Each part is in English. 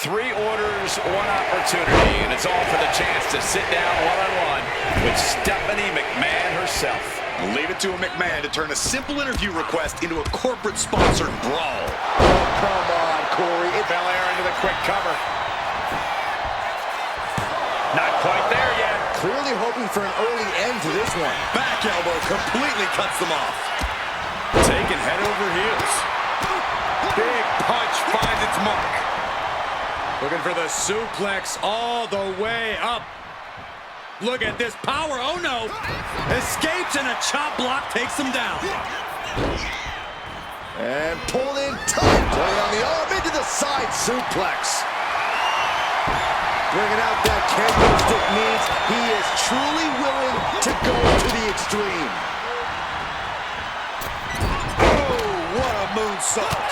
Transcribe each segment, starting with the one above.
3 orders, 1 opportunity, and it's all for the chance to sit down one-on-one with Stephanie McMahon herself. Leave it to a McMahon to turn a simple interview request into a corporate-sponsored brawl. Oh, come on, Corey. Belair into the quick cover. Not quite there yet. Clearly hoping for an early end to this one. Back elbow completely cuts them off. Taken head over heels. Big punch finds its mark. Looking for the suplex all the way up. Look at this power. Oh, no. Escapes and a chop block takes him down. And pulled in tight. Playing on the arm into the side suplex. Bringing out that kendo stick means he is truly willing to go to the extreme. Oh, what a moonsault.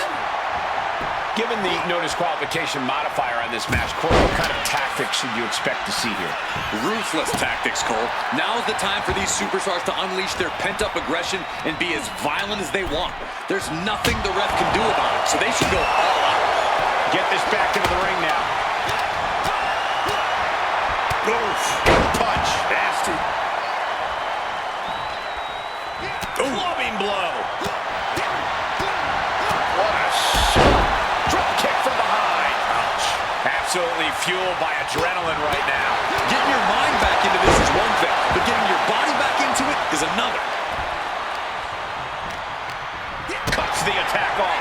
Given the no disqualification modifier on this match, Cole, what kind of tactics should you expect to see here? Ruthless tactics, Cole. Now's the time for these superstars to unleash their pent-up aggression and be as violent as they want. There's nothing the ref can do about it, so they should go all out. Get this back into the ring now. Oof. Punch. Nasty. Clubbing blow. What a shot. Drop kick from behind. Ouch. Absolutely fueled by adrenaline right now. Getting your mind back into this is one thing, but getting your body back into it is another. Cuts the attack off.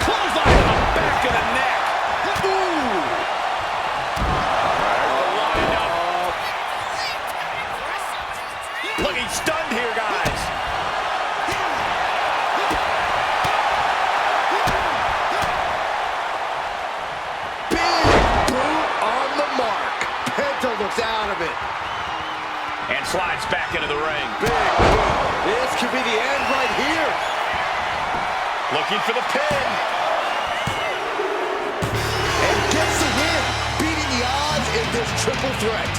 Clothesline to the back of the neck. Ooh. Lined up. Looking stunned here, guys. Big boot on the mark. Penta looks out of it. And slides back into the ring. Big boot. This could be the end right here. Looking for the pin. And gets the win, beating the odds in this triple threat.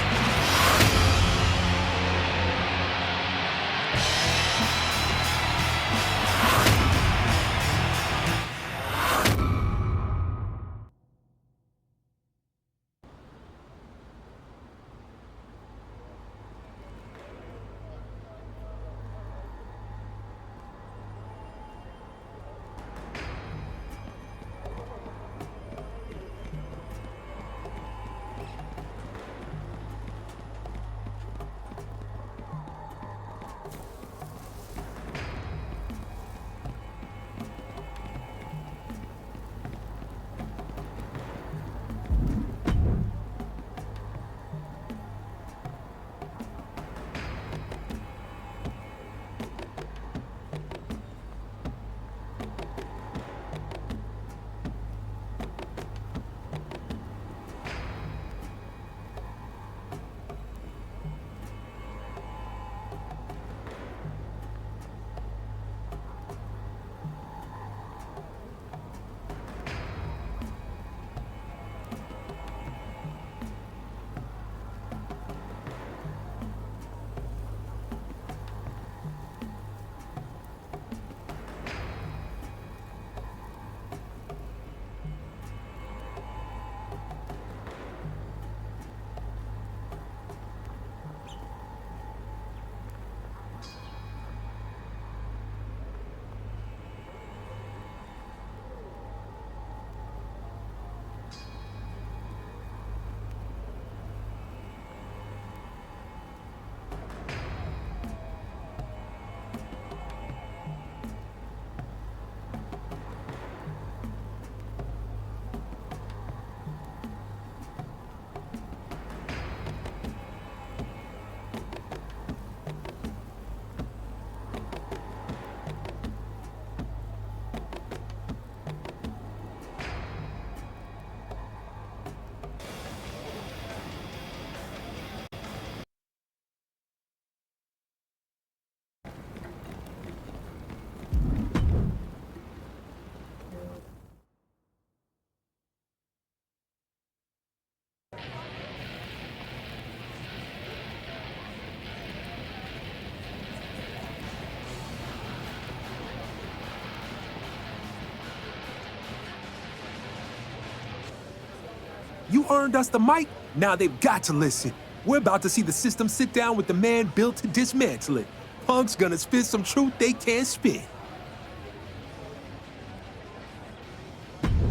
earned us the mic, now they've got to listen. We're about to see the system sit down with the man built to dismantle it. Punk's gonna spit some truth they can't spit.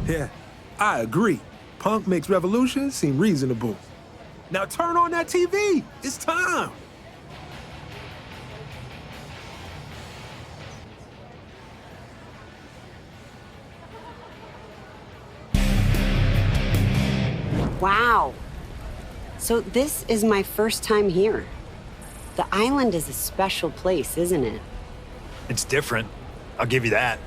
Yeah, I agree. Punk makes Revolution seem reasonable. Now turn on that TV. It's time. Wow. So this is my first time here. The island is a special place, isn't it? It's different. I'll give you that.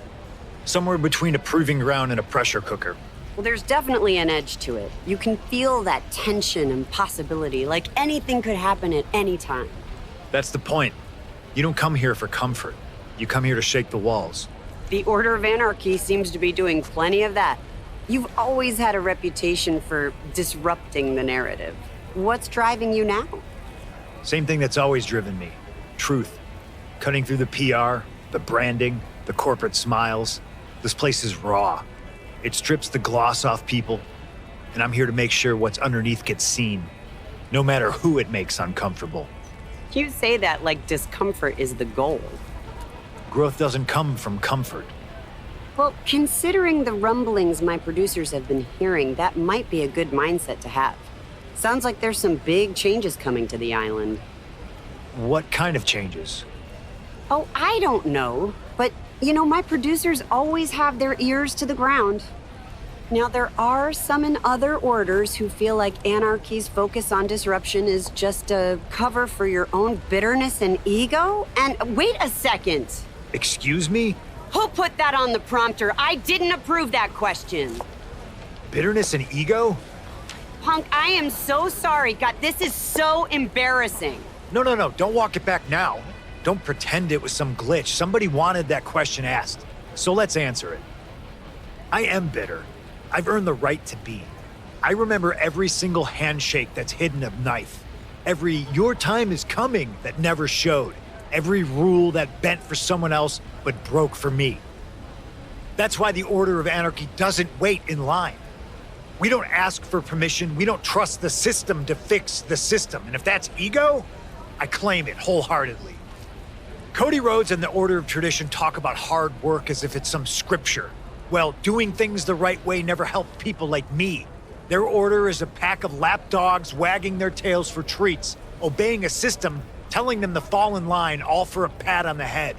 Somewhere between a proving ground and a pressure cooker. Well, there's definitely an edge to it. You can feel that tension and possibility, like anything could happen at any time. That's the point. You don't come here for comfort. You come here to shake the walls. The Order of Anarchy seems to be doing plenty of that. You've always had a reputation for disrupting the narrative. What's driving you now? Same thing that's always driven me. Truth. Cutting through the PR, the branding, the corporate smiles. This place is raw. It strips the gloss off people, and I'm here to make sure what's underneath gets seen, no matter who it makes uncomfortable. You say that like discomfort is the goal. Growth doesn't come from comfort. Well, considering the rumblings my producers have been hearing, that might be a good mindset to have. Sounds like there's some big changes coming to the island. What kind of changes? Oh, I don't know. But, you know, my producers always have their ears to the ground. Now, there are some in other orders who feel like Anarchy's focus on disruption is just a cover for your own bitterness and ego. And wait a second. Excuse me? Who put that on the prompter? I didn't approve that question. Bitterness and ego? Punk, I am so sorry. God, this is so embarrassing. No, don't walk it back now. Don't pretend it was some glitch. Somebody wanted that question asked, so let's answer it. I am bitter. I've earned the right to be. I remember every single handshake that's hidden a knife. Every "your time is coming" that never showed. Every rule that bent for someone else but broke for me. That's why the Order of Anarchy doesn't wait in line. We don't ask for permission. We don't trust the system to fix the system. And if that's ego, I claim it wholeheartedly. Cody Rhodes and the Order of Tradition talk about hard work as if it's some scripture. Well, doing things the right way never helped people like me. Their order is a pack of lapdogs wagging their tails for treats, obeying a system telling them to fall in line, all for a pat on the head.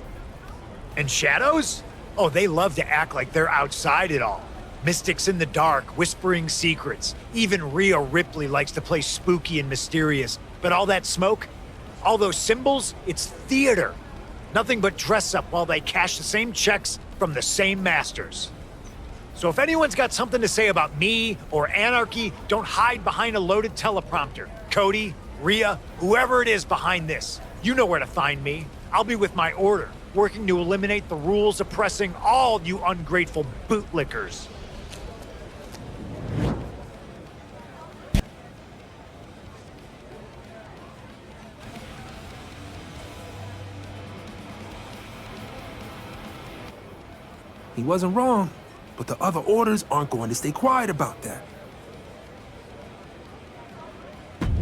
And shadows? Oh, they love to act like they're outside it all. Mystics in the dark, whispering secrets. Even Rhea Ripley likes to play spooky and mysterious. But all that smoke, all those symbols, it's theater. Nothing but dress up while they cash the same checks from the same masters. So if anyone's got something to say about me or Anarchy, don't hide behind a loaded teleprompter. Cody, Rhea, whoever it is behind this, you know where to find me. I'll be with my order, working to eliminate the rules oppressing all you ungrateful bootlickers. He wasn't wrong, but the other orders aren't going to stay quiet about that.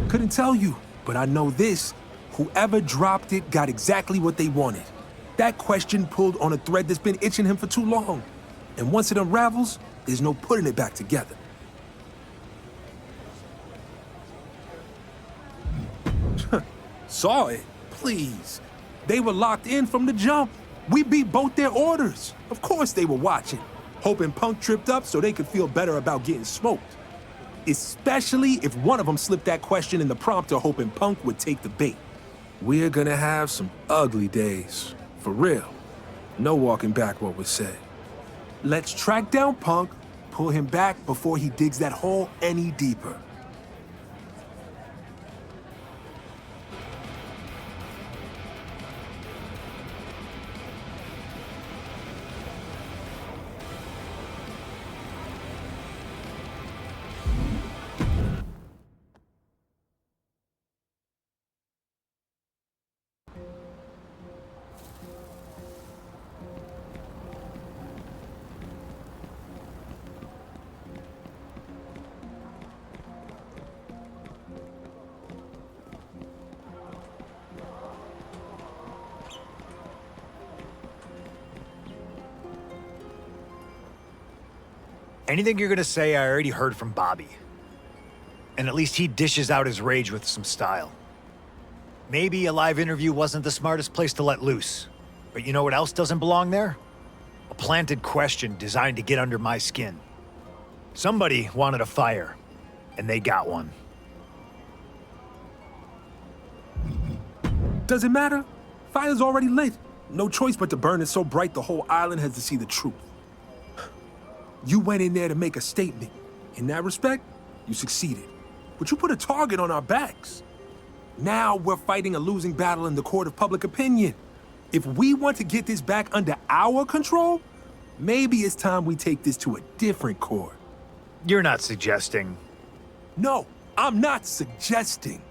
Couldn't tell you, but I know this. Whoever dropped it got exactly what they wanted. That question pulled on a thread that's been itching him for too long. And once it unravels, there's no putting it back together. Saw it? Please. They were locked in from the jump. We beat both their orders. Of course they were watching, hoping Punk tripped up so they could feel better about getting smoked. Especially if one of them slipped that question in the prompter hoping Punk would take the bait. We're gonna have some ugly days, for real. No walking back what was said. Let's track down Punk, pull him back before he digs that hole any deeper. Anything you're gonna say, I already heard from Bobby. And at least he dishes out his rage with some style. Maybe a live interview wasn't the smartest place to let loose. But you know what else doesn't belong there? A planted question designed to get under my skin. Somebody wanted a fire, and they got one. Does it matter? Fire's already lit. No choice but to burn it so bright the whole island has to see the truth. You went in there to make a statement. In that respect, you succeeded. But you put a target on our backs. Now we're fighting a losing battle in the court of public opinion. If we want to get this back under our control, maybe it's time we take this to a different court. You're not suggesting... No, I'm not suggesting.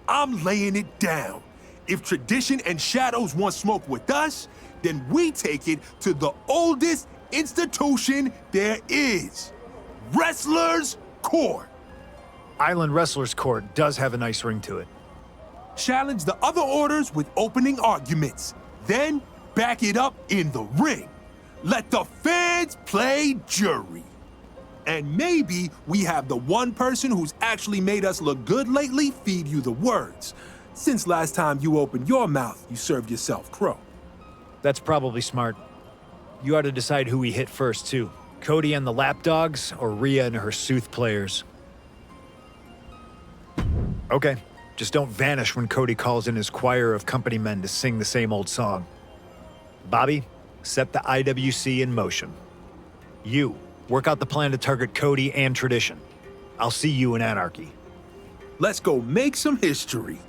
I'm laying it down. If tradition and shadows want smoke with us, then we take it to the oldest institution there is. Wrestlers' Court. Island Wrestlers Court does have a nice ring to it. Challenge the other orders with opening arguments. Then back it up in the ring. Let the fans play jury. And maybe we have the one person who's actually made us look good lately feed you the words. Since last time you opened your mouth, you served yourself crow. That's probably smart. You ought to decide who we hit first, too. Cody and the lapdogs, or Rhea and her sooth players. Okay, just don't vanish when Cody calls in his choir of company men to sing the same old song. Bobby, set the IWC in motion. You, work out the plan to target Cody and Tradition. I'll see you in Anarchy. Let's go make some history.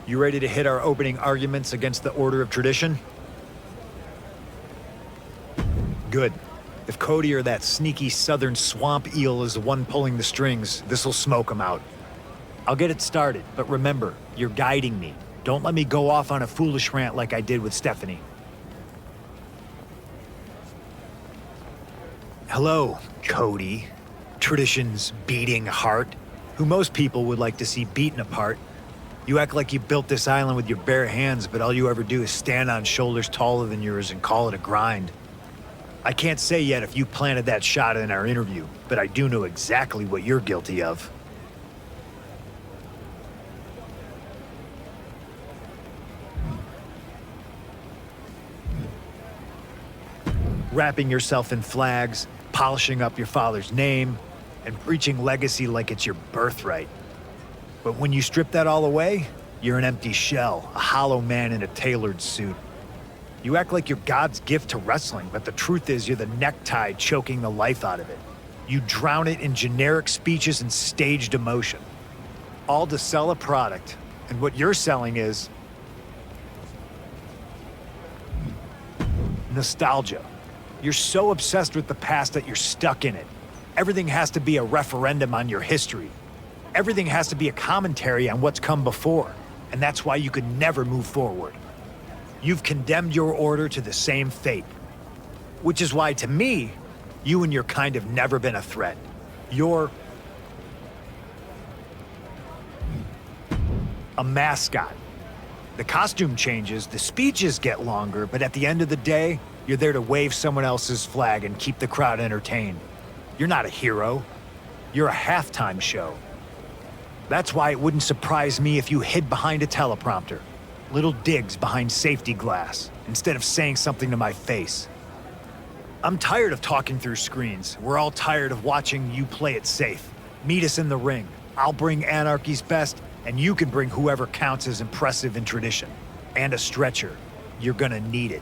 You ready to hit our opening arguments against the Order of Tradition? Good. If Cody or that sneaky southern swamp eel is the one pulling the strings, this'll smoke him out. I'll get it started, but remember, you're guiding me. Don't let me go off on a foolish rant like I did with Stephanie. Hello, Cody. Tradition's beating heart, who most people would like to see beaten apart. You act like you built this island with your bare hands, but all you ever do is stand on shoulders taller than yours and call it a grind. I can't say yet if you planted that shot in our interview, but I do know exactly what you're guilty of. Wrapping yourself in flags, polishing up your father's name, and preaching legacy like it's your birthright. But when you strip that all away, you're an empty shell, a hollow man in a tailored suit. You act like you're God's gift to wrestling, but the truth is you're the necktie choking the life out of it. You drown it in generic speeches and staged emotion. All to sell a product, and what you're selling is nostalgia. You're so obsessed with the past that you're stuck in it. Everything has to be a referendum on your history. Everything has to be a commentary on what's come before, and that's why you could never move forward. You've condemned your order to the same fate. Which is why, to me, you and your kind have never been a threat. You're a mascot. The costume changes, the speeches get longer, but at the end of the day, you're there to wave someone else's flag and keep the crowd entertained. You're not a hero. You're a halftime show. That's why it wouldn't surprise me if you hid behind a teleprompter. Little digs behind safety glass, instead of saying something to my face. I'm tired of talking through screens. We're all tired of watching you play it safe. Meet us in the ring. I'll bring Anarchy's best, And you can bring whoever counts as impressive in tradition. And a stretcher. You're gonna need it.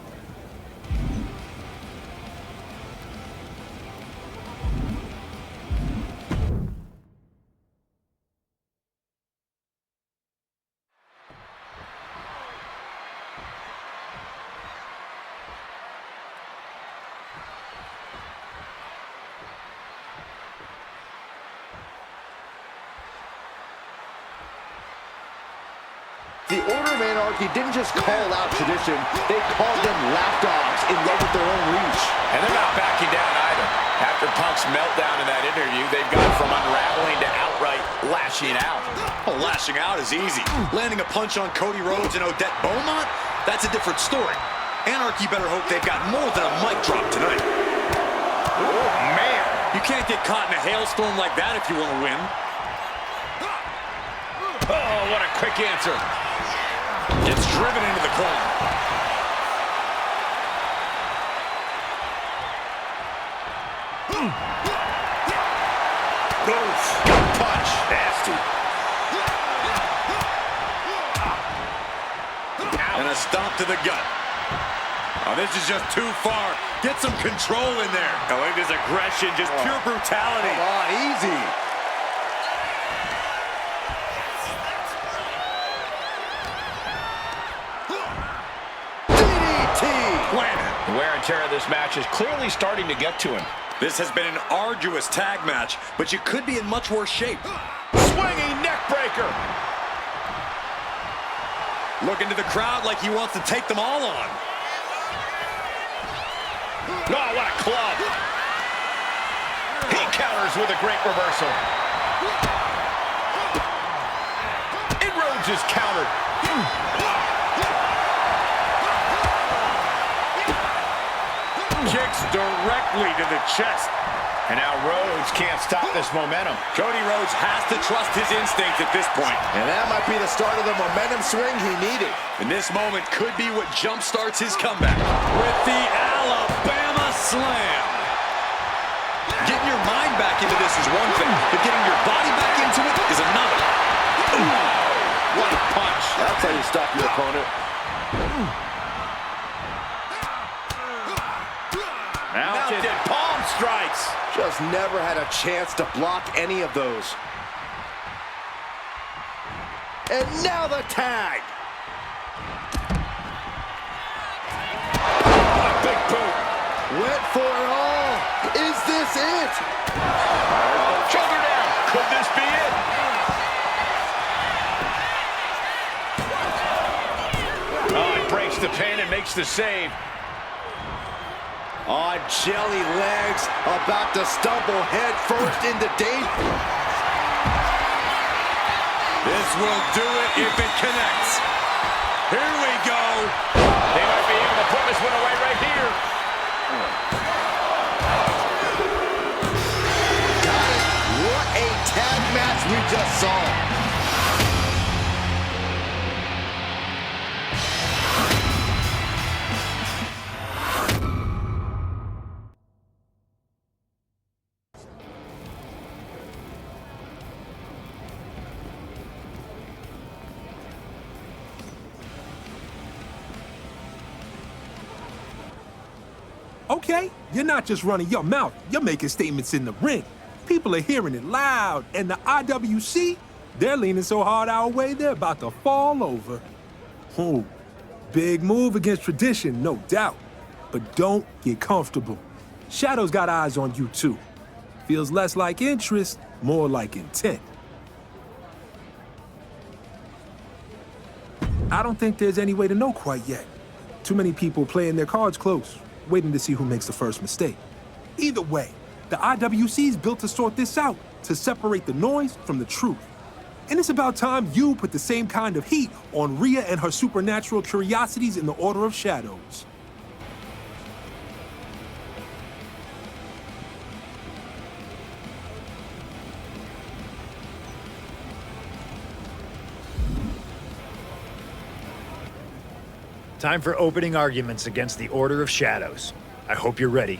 The Order of Anarchy didn't just call out tradition, they called them lapdogs in love with their own reach. And they're not backing down either. After Punk's meltdown in that interview, they've gone from unraveling to outright lashing out. Oh, lashing out is easy. Landing a punch on Cody Rhodes and Odette Beaumont? That's a different story. Anarchy better hope they've got more than a mic drop tonight. Oh, man. You can't get caught in a hailstorm like that if you want to win. Oh, what a quick answer. Gets driven into the corner. Goes. Punch. Nasty. And a stomp to the gut. Oh, this is just too far. Get some control in there. I like this aggression, just pure brutality. Come on, easy. Planet. The wear and tear of this match is clearly starting to get to him. This has been an arduous tag match, but you could be in much worse shape. Swinging neck breaker. Looking to the crowd like he wants to take them all on. Oh, what a club. He counters with a great reversal. And Rhodes is countered. Kicks directly to the chest. And now Rhodes can't stop this momentum. Cody Rhodes has to trust his instinct at this point. And that might be the start of the momentum swing he needed. And this moment could be what jumpstarts his comeback. With the Alabama Slam. Getting your mind back into this is one thing, but getting your body back into it is another. Ooh, what a punch. That's how you stop your opponent. Mounted palm strikes. Just never had a chance to block any of those. And now the tag. What a big boot. Went for it all. Is this it? Shoulder down. Could this be it? Oh, it breaks the pin and makes the save. On jelly legs, about to stumble head first into danger. This will do it if it connects. Here we go. They might be able to put this one away right here. Got it. What a tag match we just saw. Okay, you're not just running your mouth, you're making statements in the ring. People are hearing it loud, and the IWC, they're leaning so hard our way, they're about to fall over. Oh, big move against tradition, no doubt. But don't get comfortable. Shadow's got eyes on you too. Feels less like interest, more like intent. I don't think there's any way to know quite yet. Too many people playing their cards close, waiting to see who makes the first mistake. Either way, the IWC's built to sort this out, to separate the noise from the truth. And it's about time you put the same kind of heat on Rhea and her supernatural curiosities in the Order of Shadows. Time for opening arguments against the Order of Shadows. I hope you're ready.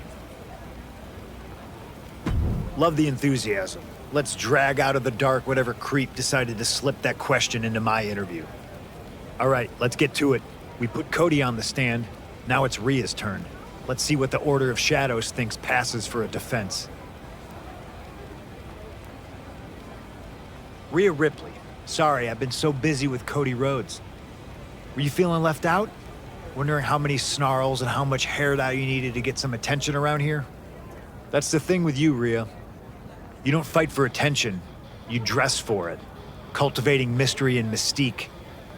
Love the enthusiasm. let's drag out of the dark whatever creep decided to slip that question into my interview. All right, let's get to it. We put Cody on the stand. Now it's Rhea's turn. Let's see what the Order of Shadows thinks passes for a defense. Rhea Ripley. Sorry, I've been so busy with Cody Rhodes. Were you feeling left out? Wondering how many snarls and how much hair dye you needed to get some attention around here? That's the thing with you, Rhea. You don't fight for attention, you dress for it, cultivating mystery and mystique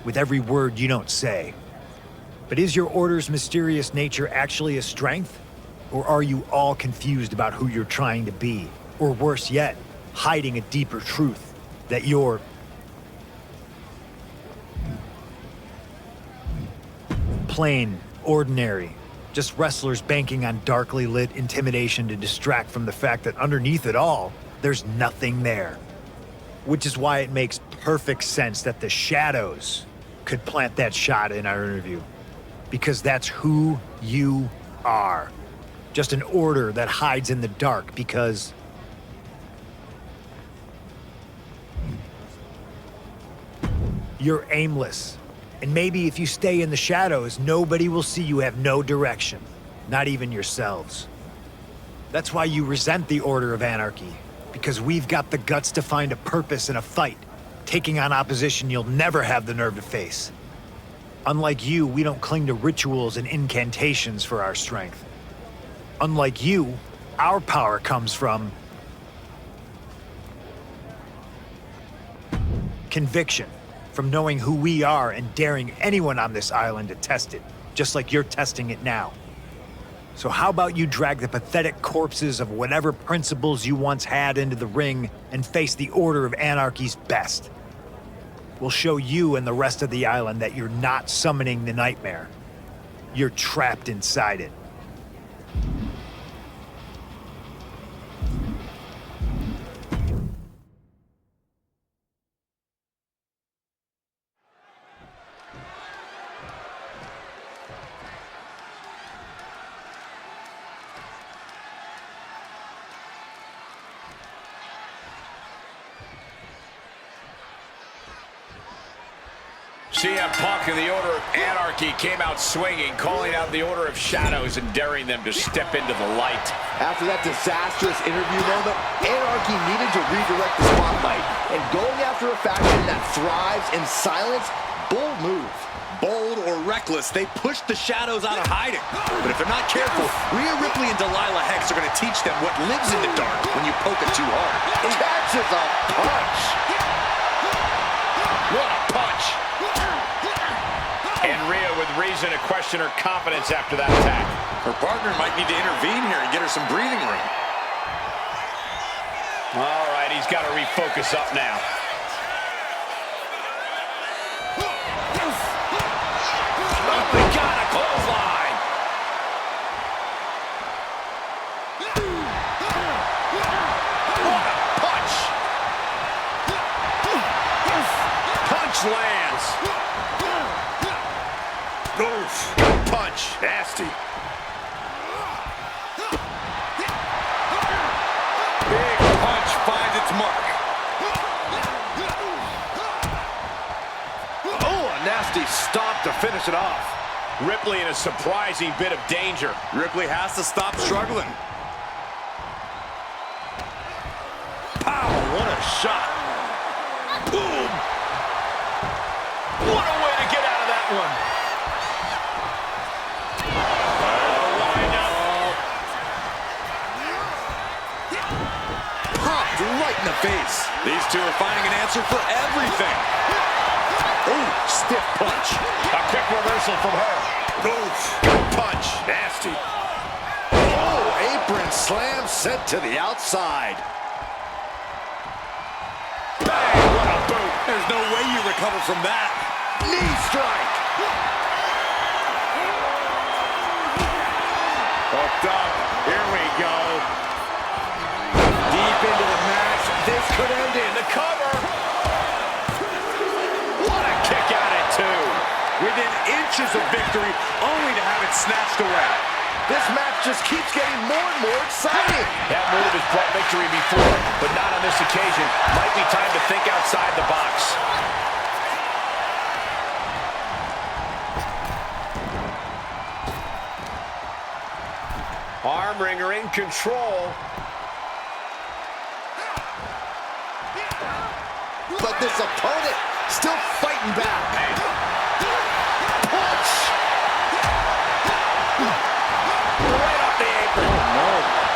with every word you don't say. But is your Order's mysterious nature actually a strength? Or are you all confused about who you're trying to be? Or worse yet, hiding a deeper truth, that you're plain, ordinary, just wrestlers banking on darkly lit intimidation to distract from the fact that underneath it all, there's nothing there. Which is why it makes perfect sense that the Shadows could plant that shot in our interview. Because that's who you are. Just an order that hides in the dark because you're aimless. And maybe if you stay in the shadows, nobody will see you have no direction. Not even yourselves. That's why you resent the Order of Anarchy. Because we've got the guts to find a purpose in a fight. Taking on opposition you'll never have the nerve to face. Unlike you, we don't cling to rituals and incantations for our strength. Unlike you, our power comes from conviction, from knowing who we are and daring anyone on this island to test it, just like you're testing it now. So how about you drag the pathetic corpses of whatever principles you once had into the ring and face the Order of Anarchy's best? We'll show you and the rest of the island that you're not summoning the nightmare. You're trapped inside it. CM Punk and the Order of Anarchy came out swinging, calling out the Order of Shadows and daring them to step into the light. After that disastrous interview moment, Anarchy needed to redirect the spotlight. And going after a faction that thrives in silence, bold move. Bold or reckless, they pushed the Shadows out of hiding. But if they're not careful, Rhea Ripley and Delilah Hex are going to teach them what lives in the dark when you poke it too hard. Catches a punch. What a punch! And Rhea with reason to question her confidence after that attack. Her partner might need to intervene here and get her some breathing room. All right, he's got to refocus up now. Oh, we got a clothesline. What a punch. Punch lands. Oof. Punch. Nasty. Big punch finds its mark. Oh, a nasty stop to finish it off. Ripley in a surprising bit of danger. Ripley has to stop struggling. Pow, what a shot. Boom. What a way to get out of that one. Popped right in the face. These two are finding an answer for everything. Oh, stiff punch. A quick reversal from her. Oof. Punch. Nasty. Oh, apron slam sent to the outside. Bang, what a boot. There's no way you recover from that. Knee strike. Hooked up. Here we go. Deep into the match. This could end it. The cover. What a kick out at two. Within inches of victory, only to have it snatched away. This match just keeps getting more and more exciting. That move has brought victory before, but not on this occasion. Might be time to think outside the box. Arm wringer in control. But this opponent still fighting back. Punch! Right off the apron. Oh, no.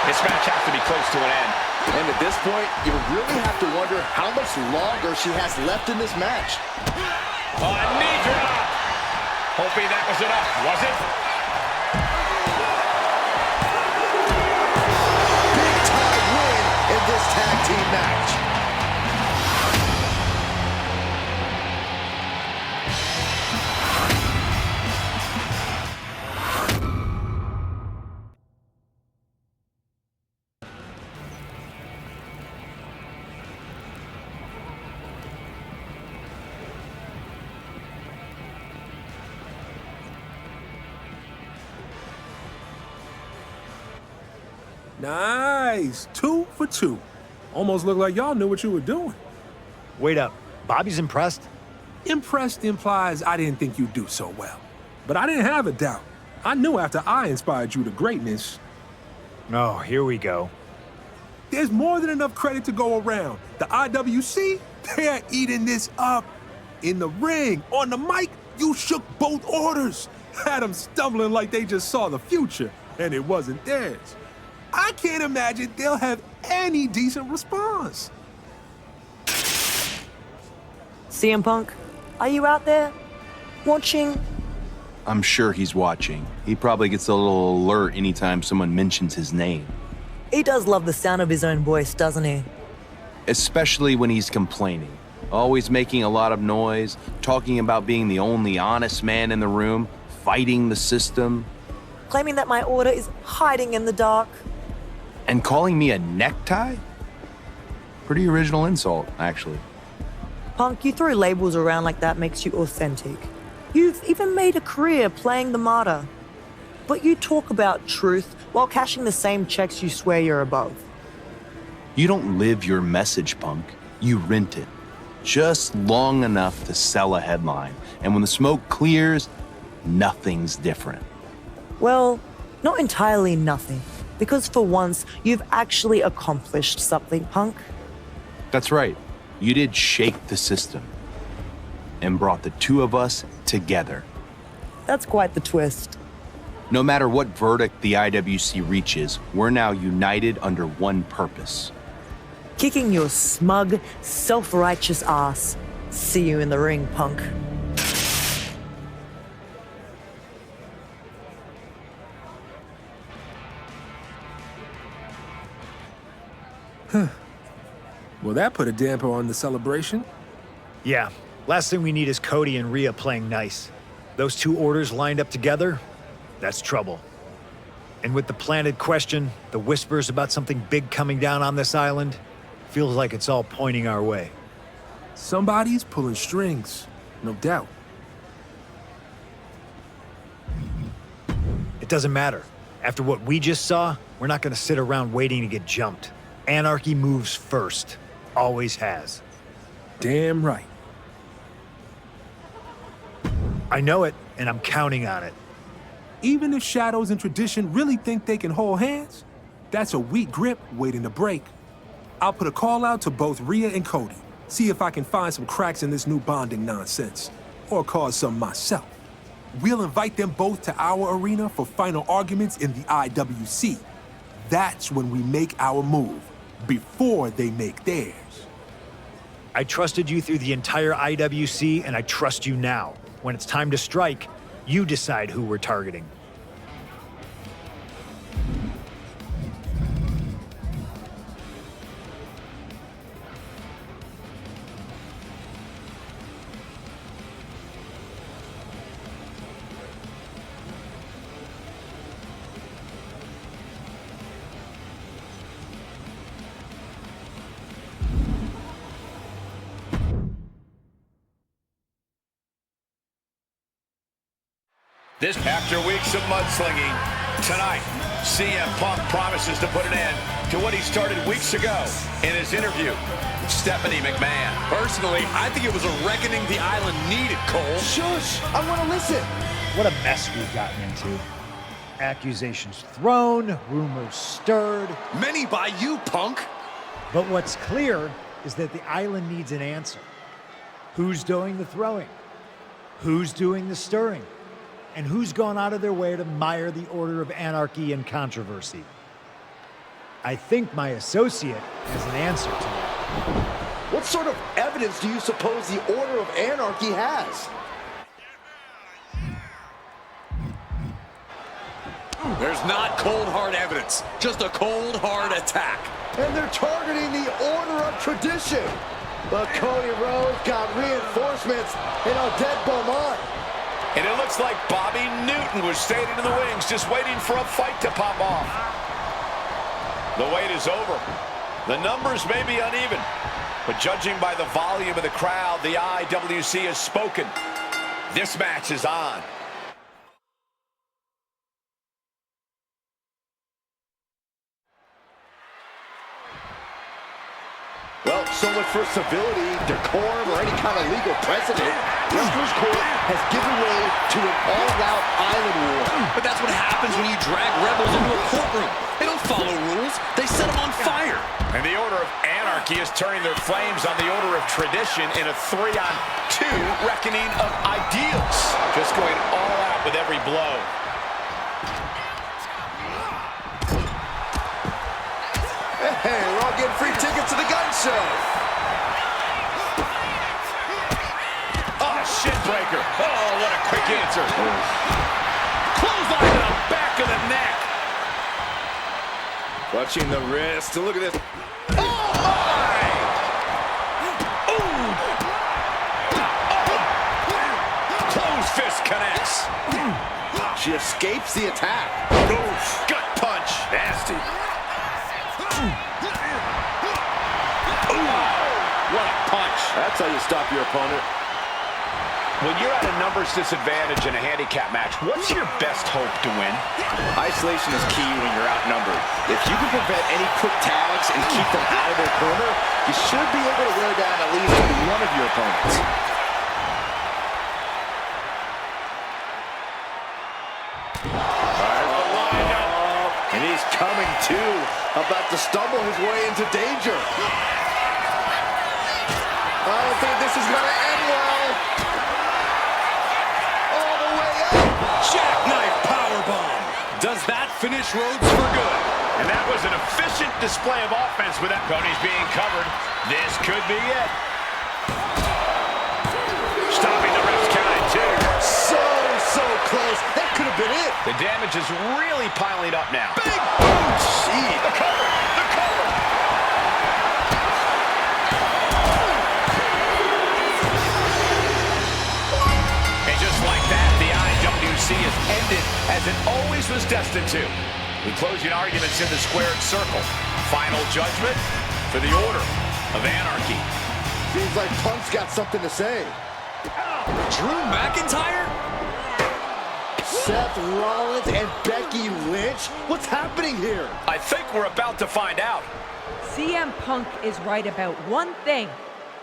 This match has to be close to an end. And at this point, you really have to wonder how much longer she has left in this match. Oh, a knee drop. Hoping that was enough. Was it? Big time win in this tag team match. Nice. 2 for 2. Almost looked like y'all knew what you were doing. Wait up. Bobby's impressed? Impressed implies I didn't think you'd do so well. But I didn't have a doubt. I knew after I inspired you to greatness. Oh, here we go. There's more than enough credit to go around. The IWC, they're eating this up. In the ring, on the mic, you shook both orders. Had them stumbling like they just saw the future, and it wasn't theirs. I can't imagine they'll have any decent response. CM Punk, are you out there? Watching? I'm sure he's watching. He probably gets a little alert anytime someone mentions his name. He does love the sound of his own voice, doesn't he? Especially when he's complaining. Always making a lot of noise, talking about being the only honest man in the room, fighting the system. Claiming that my order is hiding in the dark. And calling me a necktie? Pretty original insult, actually. Punk, you throw labels around like that makes you authentic. You've even made a career playing the martyr. But you talk about truth while cashing the same checks you swear you're above. You don't live your message, Punk. You rent it. Just long enough to sell a headline. And when the smoke clears, nothing's different. Well, not entirely nothing. Because for once, you've actually accomplished something, Punk. That's right. You did shake the system. And brought the two of us together. That's quite the twist. No matter what verdict the IWC reaches, we're now united under one purpose. Kicking your smug, self-righteous ass. See you in the ring, Punk. Well, that put a damper on the celebration. Yeah, last thing we need is Cody and Rhea playing nice. Those two orders lined up together, that's trouble. And with the planted question, the whispers about something big coming down on this island, feels like it's all pointing our way. Somebody's pulling strings, no doubt. It doesn't matter. After what we just saw, we're not gonna sit around waiting to get jumped. Anarchy moves first. Always has. Damn right. I know it, and I'm counting on it. Even if Shadows and Tradition really think they can hold hands, that's a weak grip waiting to break. I'll put a call out to both Rhea and Cody, see if I can find some cracks in this new bonding nonsense, or cause some myself. We'll invite them both to our arena for final arguments in the IWC. That's when we make our move, before they make theirs. I trusted you through the entire IWC, and I trust you now. When it's time to strike, you decide who we're targeting. This after weeks of mudslinging, Tonight, CM Punk promises to put an end to what he started weeks ago in his interview with Stephanie McMahon. Personally, I think it was a reckoning the island needed, Cole. Shush! I want to listen. What a mess we've gotten into. Accusations thrown, rumors stirred. Many by you, Punk. But what's clear is that the island needs an answer. Who's doing the throwing? Who's doing the stirring? And who's gone out of their way to mire the Order of Anarchy and controversy? I think my associate has an answer to that. What sort of evidence do you suppose the Order of Anarchy has? There's not cold, hard evidence. Just a cold, hard attack. And they're targeting the Order of Tradition. But Cody Rhodes got reinforcements in Odette Beaumont. And it looks like Bobby Newton was staying in the wings, just waiting for a fight to pop off. The wait is over. The numbers may be uneven, but judging by the volume of the crowd, the IWC has spoken. This match is on. Well, so much for civility, decorum, or any kind of legal precedent. Wrestler's Court has given way to an all-out island war. But that's what happens when you drag rebels into a courtroom. They don't follow rules. They set them on fire. And the Order of Anarchy is turning their flames on the Order of Tradition in a 3-on-2 reckoning of ideals. Just going all out with every blow. Hey, we're all getting free tickets to the gun show. Oh, shin breaker. Oh, what a quick answer. Clothesline to the back of the neck. Clutching the wrist. Look at this. Oh, my! Ooh! Oh! Closed fist connects. She escapes the attack. Oof! Gut punch. Nasty. What a punch. That's how you stop your opponent. When you're at a numbers disadvantage in a handicap match, what's your best hope to win? Isolation is key when you're outnumbered. If you can prevent any quick tags and keep them out of their corner, you should be able to wear down at least one of your opponents. And he's coming too, about to stumble his way into danger. I don't think this is going to end well. All the way up. Jackknife powerbomb. Does that finish Rhodes for good? And that was an efficient display of offense with that. Cody's being covered. This could be it. Stopping the ref's count at 2. So close. That could have been it. The damage is really piling up now. Big boom. Gee. The cover. The cover. And just like that, the IWC has ended as it always was destined to. With closing arguments in the squared circle. Final judgment for the Order of Anarchy. Seems like Punk's got something to say. Drew McIntyre? Seth Rollins and Becky Lynch? What's happening here? I think we're about to find out. CM Punk is right about one thing.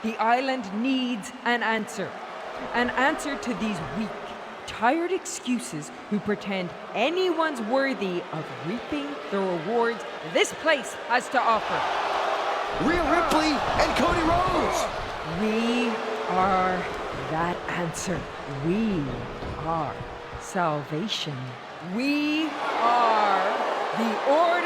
The island needs an answer. An answer to these weak, tired excuses who pretend anyone's worthy of reaping the rewards this place has to offer. Rhea Ripley and Cody Rhodes. We are that answer. We are salvation. We are the Order